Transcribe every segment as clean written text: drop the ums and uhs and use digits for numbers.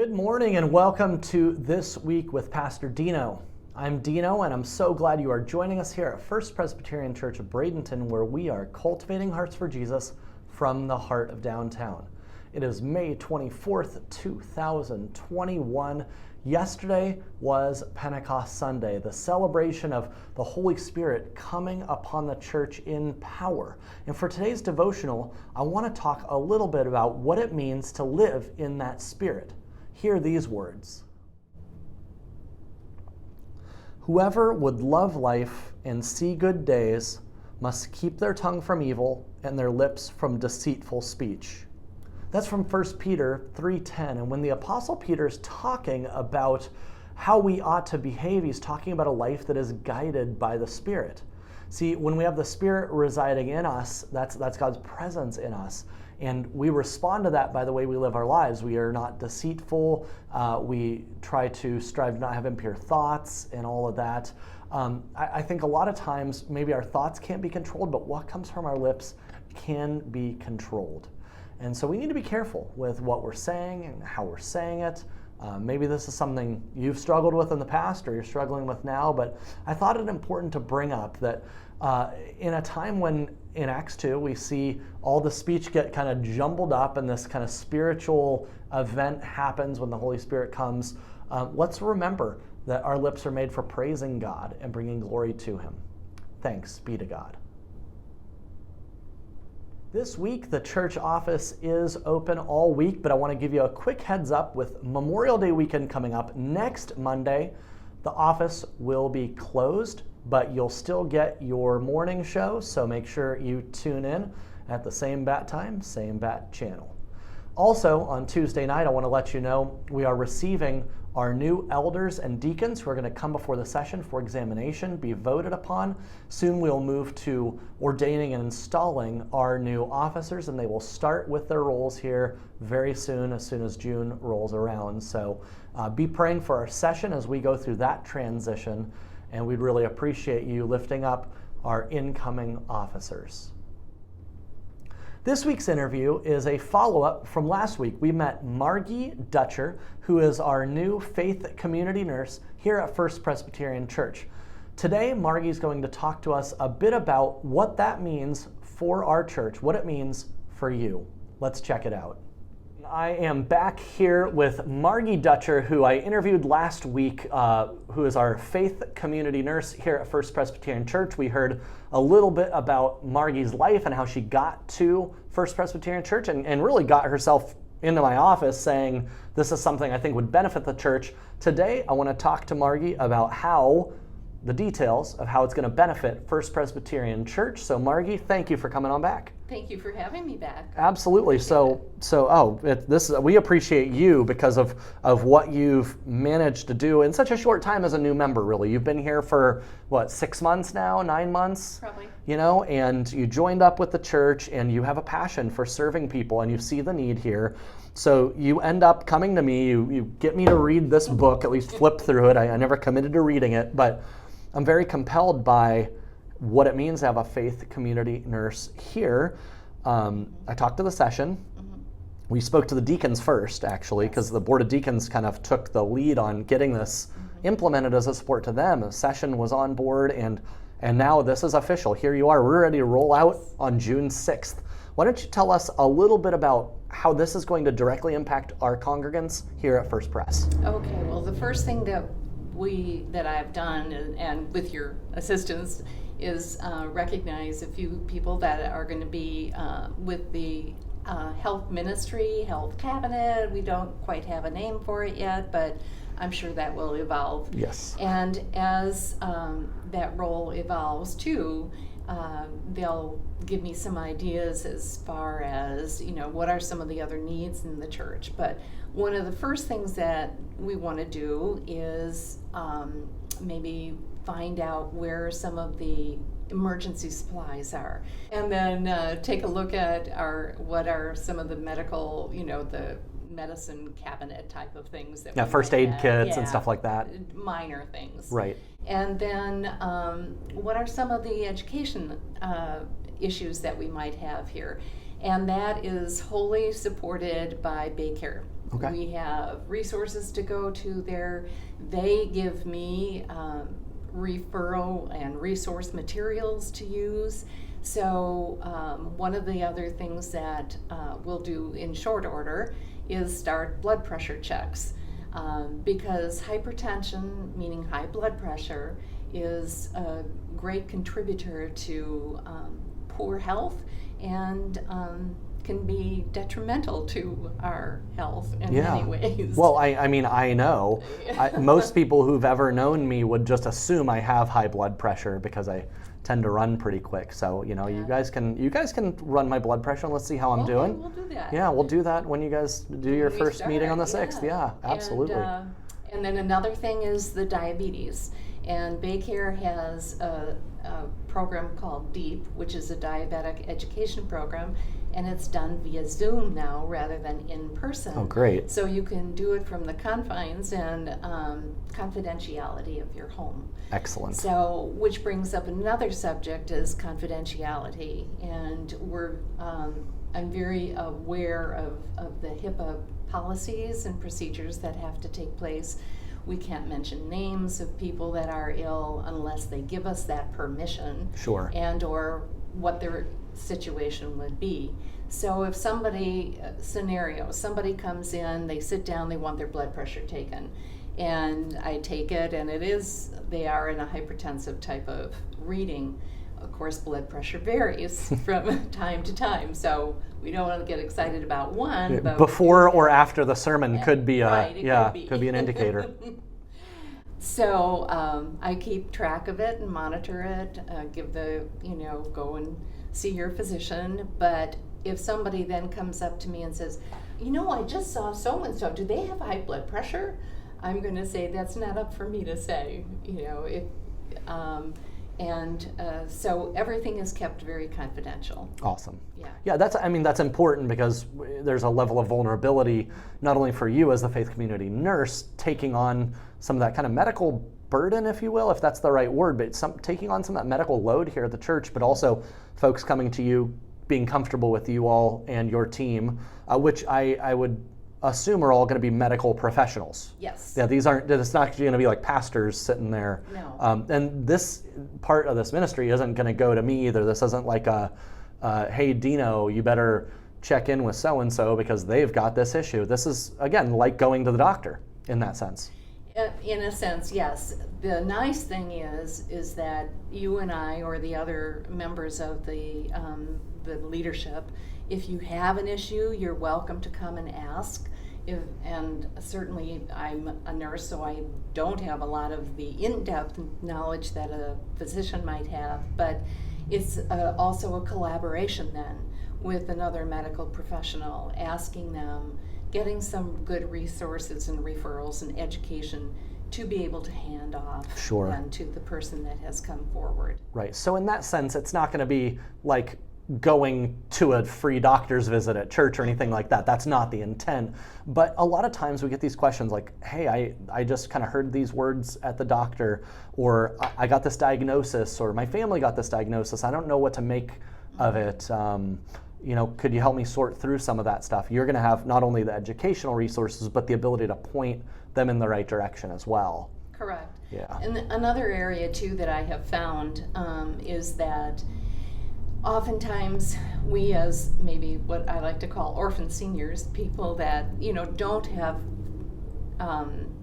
Good morning and welcome to This Week with Pastor Dino. I'm Dino and I'm so glad you are joining us here at First Presbyterian Church of Bradenton, where we are cultivating hearts for Jesus from the heart of downtown. It is May 24th, 2021. Yesterday was Pentecost Sunday, the celebration of the Holy Spirit coming upon the church in power. And for today's devotional, I want to talk a little bit about what it means to live in that Spirit. Hear these words. Whoever would love life and see good days must keep their tongue from evil and their lips from deceitful speech. That's from 1 Peter 3:10. And when the Apostle Peter is talking about how we ought to behave, he's talking about a life that is guided by the Spirit. See, when we have the Spirit residing in us, that's God's presence in us. And we respond to that by the way we live our lives. We are not deceitful. We try to strive to not have impure thoughts and all of that. I think a lot of times maybe our thoughts can't be controlled, but what comes from our lips can be controlled. And so we need to be careful with what we're saying and how we're saying it. Maybe this is something you've struggled with in the past or you're struggling with now, but I thought it important to bring up that in a time when in Acts 2 we see all the speech get kind of jumbled up and this kind of spiritual event happens when the Holy Spirit comes, let's remember that our lips are made for praising God and bringing glory to Him. Thanks be to God. This week, the church office is open all week, but I want to give you a quick heads up with Memorial Day weekend coming up. Next Monday, the office will be closed, but you'll still get your morning show, so make sure you tune in at the same bat time, same bat channel. Also, on Tuesday night, I want to let you know we are receiving our new elders and deacons who are going to come before the session for examination, be voted upon. Soon we'll move to ordaining and installing our new officers, and they will start with their roles here very soon as June rolls around. So be praying for our session as we go through that transition, and we'd really appreciate you lifting up our incoming officers. This week's interview is a follow-up from last week. We met Margie Dutcher, who is our new faith community nurse here at First Presbyterian Church. Today, Margie's going to talk to us a bit about what that means for our church, what it means for you. Let's check it out. I am back here with Margie Dutcher, who I interviewed last week, who is our faith community nurse here at First Presbyterian Church. We heard a little bit about Margie's life and how she got to First Presbyterian Church and really got herself into my office saying, this is something I think would benefit the church. Today, I want to talk to Margie about the details of how it's going to benefit First Presbyterian Church. So Margie, thank you for coming on back. Thank you for having me back. Absolutely. We appreciate you because of what you've managed to do in such a short time as a new member, really. You've been here for, 6 months now, 9 months? Probably. And you joined up with the church and you have a passion for serving people and you see the need here. So you end up coming to me, you get me to read this book, at least flip through it. I never committed to reading it, but I'm very compelled by what it means to have a faith community nurse here. I talked to the session. Mm-hmm. We spoke to the deacons first, actually, because the Board of Deacons kind of took the lead on getting this implemented as a support to them. The session was on board, and now this is official. Here you are. We're ready to roll out on June 6th. Why don't you tell us a little bit about how this is going to directly impact our congregants here at First Pres? Okay, well, the first thing that I've done, and with your assistance, is recognize a few people that are going to be with the health ministry, health cabinet. We don't quite have a name for it yet, but I'm sure that will evolve. Yes. And as that role evolves too, they'll give me some ideas as far as, what are some of the other needs in the church. But one of the first things that we want to do is maybe find out where some of the emergency supplies are, and then take a look at what are some of the medical, the medicine cabinet type of things that first aid kits and stuff like that. Minor things. Right. And then what are some of the education issues that we might have here? And that is wholly supported by Baycare. Okay. We have resources to go to there. They give me referral and resource materials to use. So one of the other things that we'll do in short order is start blood pressure checks. Because hypertension, meaning high blood pressure, is a great contributor to poor health and can be detrimental to our health in many ways. Well, I mean, I know. Most people who've ever known me would just assume I have high blood pressure because I tend to run pretty quick. So, you guys can run my blood pressure and let's see how I'm doing. We'll do that. Yeah, we'll do that when you guys do your first meeting on the 6th. Yeah, absolutely. And then another thing is the diabetes. And Baycare has a program called DEEP, which is a diabetic education program, and it's done via Zoom now rather than in person. Oh, great. So you can do it from the confines and confidentiality of your home. Excellent. So, which brings up another subject is confidentiality, and I'm very aware of the HIPAA policies and procedures that have to take place. We can't mention names of people that are ill unless they give us that permission. Sure. And or what their situation would be. So if somebody comes in, they sit down, they want their blood pressure taken, and I take it, and they are in a hypertensive type of reading. Of course, blood pressure varies from time to time, so we don't want to get excited about one. But before or after the sermon could be could be an indicator. So I keep track of it and monitor it. Go and see your physician. But if somebody then comes up to me and says, I just saw so and so. Do they have high blood pressure? I'm going to say that's not up for me to say. So everything is kept very confidential. Awesome. Yeah. Yeah, that's important because there's a level of vulnerability, not only for you as the faith community nurse, taking on some of that kind of medical burden, if you will, if that's the right word, but taking on some of that medical load here at the church, but also folks coming to you, being comfortable with you all and your team, which I would assume are all going to be medical professionals. Yes. Yeah, it's not going to be like pastors sitting there. No. And this part of this ministry isn't going to go to me either. This isn't like hey, Dino, you better check in with so-and-so because they've got this issue. This is, again, like going to the doctor in that sense. In a sense, yes. The nice thing is that you and I or the other members of the leadership, if you have an issue, you're welcome to come and ask. And certainly I'm a nurse, so I don't have a lot of the in-depth knowledge that a physician might have, but it's also a collaboration then with another medical professional, asking them, getting some good resources and referrals and education to be able to hand off then to the person that has come forward. Right. So in that sense, it's not going to be like going to a free doctor's visit at church or anything like that. That's not the intent. But a lot of times we get these questions like, hey, I just kind of heard these words at the doctor, or I got this diagnosis, or my family got this diagnosis. I don't know what to make of it. Could you help me sort through some of that stuff? You're going to have not only the educational resources, but the ability to point them in the right direction as well. Correct. Yeah. And another area too that I have found is that oftentimes we, as maybe what I like to call orphan seniors, people that don't have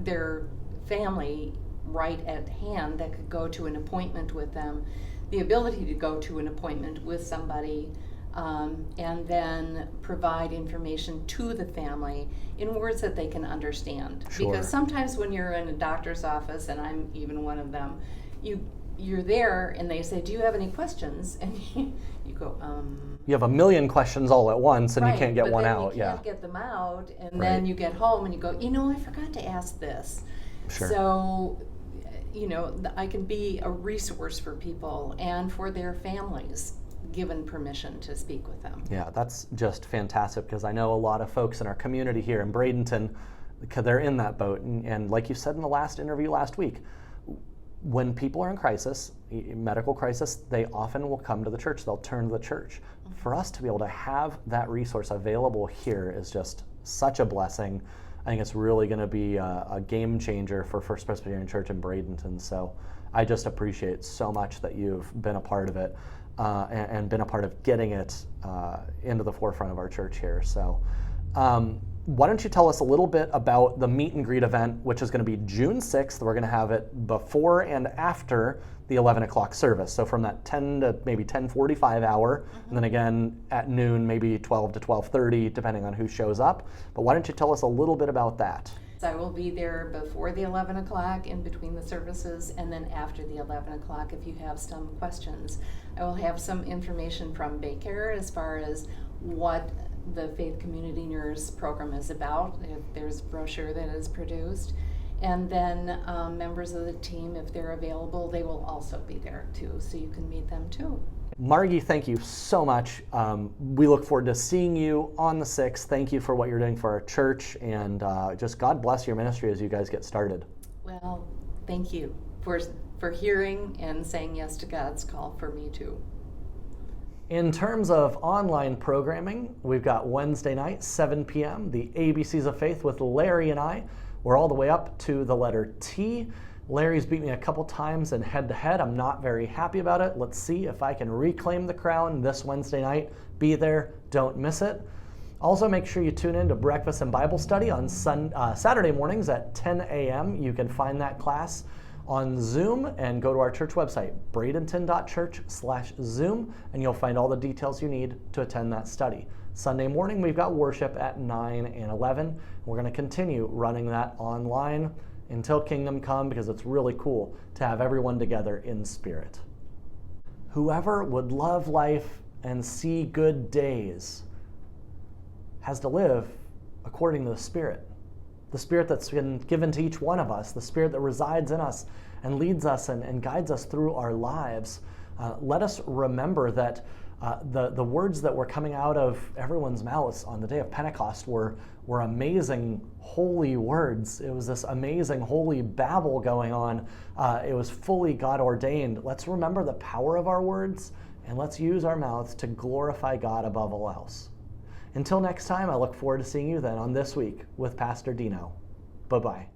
their family right at hand that could go to an appointment with them, the ability to go to an appointment with somebody and then provide information to the family in words that they can understand. Sure. Because sometimes when you're in a doctor's office, and I'm even one of them, you're there and they say, do you have any questions? And you go, You have a million questions all at once and right, you can't get one then out. You can't get them out, and Right. then you get home and you go, I forgot to ask this. Sure. So, I can be a resource for people and for their families, given permission to speak with them. Yeah, that's just fantastic because I know a lot of folks in our community here in Bradenton, they're in that boat. And like you said in the last interview last week, when people are in crisis, medical crisis, they often will come to the church. They'll turn to the church. For us to be able to have that resource available here is just such a blessing. I think it's really going to be a game changer for First Presbyterian Church in Bradenton. So I just appreciate so much that you've been a part of it and been a part of getting it into the forefront of our church here. So why don't you tell us a little bit about the meet and greet event, which is going to be June 6th. We're going to have it before and after the 11 o'clock service. So from that 10 to maybe 10:45 hour, and then again at noon, maybe 12 to 12:30, depending on who shows up. But why don't you tell us a little bit about that? I will be there before the 11 o'clock, in between the services, and then after the 11 o'clock if you have some questions. I will have some information from Baycare as far as what the Faith Community Nurse program is about. There's a brochure that is produced. And then members of the team, if they're available, they will also be there too, so you can meet them too. Margie, thank you so much. We look forward to seeing you on the 6th. Thank you for what you're doing for our church, and just God bless your ministry as you guys get started. Well, thank you for hearing and saying yes to God's call for me too. In terms of online programming, we've got Wednesday night, 7 p.m., the ABCs of Faith with Larry and I. We're all the way up to the letter T. Larry's beat me a couple times in head-to-head. I'm not very happy about it. Let's see if I can reclaim the crown this Wednesday night. Be there, don't miss it. Also, make sure you tune in to Breakfast and Bible Study on Saturday mornings at 10 a.m. You can find that class on Zoom and go to our church website, bradenton.church/Zoom, and you'll find all the details you need to attend that study. Sunday morning, we've got worship at 9 and 11. We're going to continue running that online until Kingdom Come, because it's really cool to have everyone together in spirit. Whoever would love life and see good days has to live according to the Spirit that's been given to each one of us, the Spirit that resides in us and leads us and guides us through our lives. Let us remember that the words that were coming out of everyone's mouths on the day of Pentecost were amazing, holy words. It was this amazing, holy babble going on. It was fully God ordained. Let's remember the power of our words, and let's use our mouths to glorify God above all else. Until next time, I look forward to seeing you then on This Week with Pastor Dino. Bye-bye.